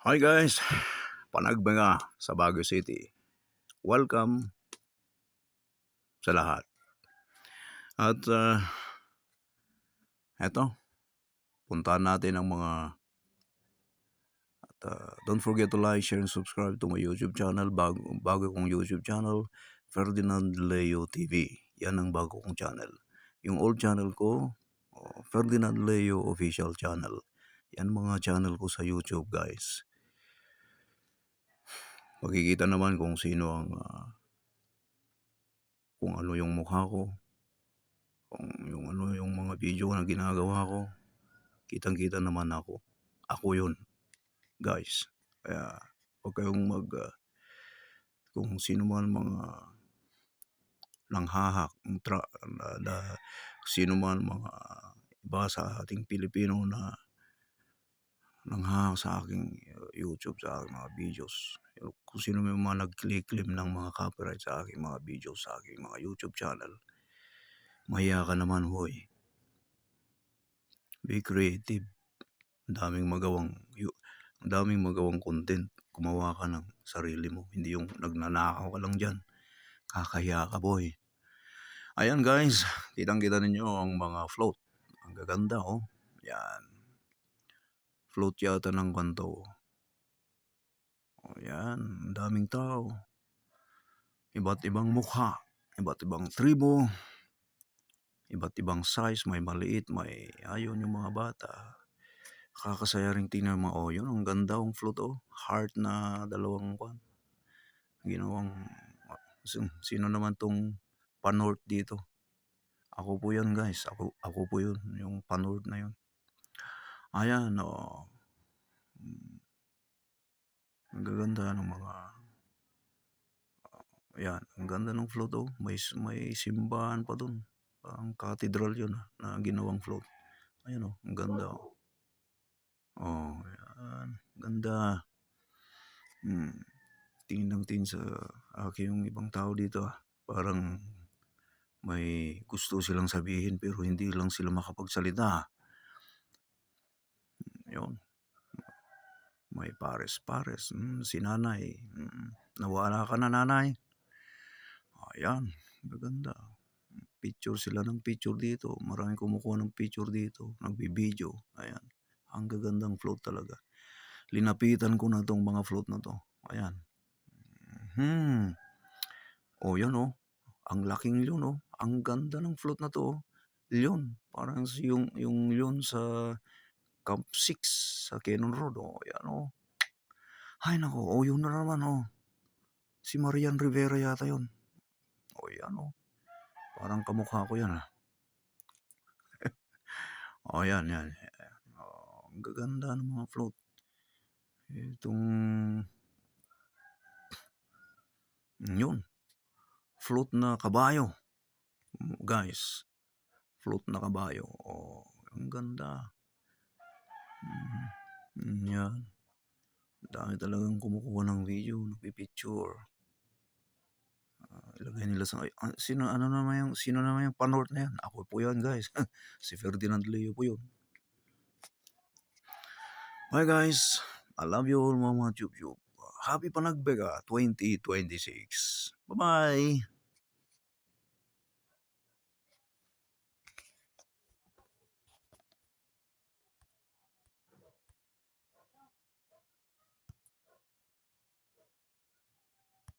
Hi guys, panagbenga sa Baguio City. Welcome sa lahat. At eto, puntahan natin ang mga don't forget to like, share, and subscribe to my YouTube channel. Bago kong YouTube channel, Ferdinand Leo TV. Yan ang bago kong channel. Yung old channel ko, Ferdinand Leo Official Channel. Yan mga channel ko sa YouTube guys. Makikita naman kung sino ang kung ano yung mukha ko, kung yung ano yung mga video na ginagawa ko, kitang-kita naman ako. Ako yun, guys. Kaya huwag kayong kung sino man mga nanghahak, sino man mga iba sa ating Pilipino na nanghahak sa aking YouTube, sa aking mga videos. Kung sino may mga nag-claim ng mga copyright sa aking mga videos, sa aking mga YouTube channel, mahiya ka naman, hoy. Be creative. Ang daming magawang content. Gumawa ka ng sarili mo. Hindi yung nagnanakaw ka lang dyan. Kakahiya ka, boy. Ayan guys, kitang-kita ninyo ang mga float. Ang gaganda, oh. Yan. Float yata ng kanto. Oh, yan. Ang daming tao. Iba't ibang mukha. Iba't ibang tribo. Iba't ibang size. May maliit, may ayon yung mga bata. Kakasaya rin tingnan mo. Oh, yun. Ang ganda ang float, oh. Heart na dalawang kwan. Ginawang sino naman tong Panort dito. Ako po yan guys. Ako po yun. Yung Panort na yun. Ayan, oh. Ang gaganda ng mga ayan, ang ganda ng float, oh. May simbahan pa dun. Ang cathedral yun na ginawang float. Ayan, oh. Ang ganda, oh. Oh, ayan. Ganda. Tingin ng tingin sa akin yung ibang tao dito. Parang may gusto silang sabihin pero hindi lang sila makapagsalita. Yun. May pares-pares. Si nanay. Nawala ka na, nanay. Ayan. Maganda. Picture sila ng picture dito. Maraming kumukuha ng picture dito. Nagbibideo. Ayan. Ang gagandang float talaga. Linapitan ko na tong mga float na to. Ayan. Oh, yan, oh. Ang laking leon, oh. Ang ganda ng float na to, oh. Leon. Parang yung leon sa Camp 6 sa Cannon Road, oh. Yan, oh. Ay, nako. Oh, yun na naman, oh. Si Marian Rivera yata yun. Oh, yan, oh. Parang kamukha ko yan, ah. Oh, yan. Oh, ang gaganda ng mga float. Itong yun. Float na kabayo. Guys. Float na kabayo. Oh, ang ganda. Yan. Dami talagang kumukuha ng video, nagpipicture. Ilagay nila sa sino naman yung Panort na yan? Ako po yan, guys. Si Ferdinand Leo po yun. Bye guys. I love you all, mga YouTube. Happy Panagbega 2026. Bye-bye.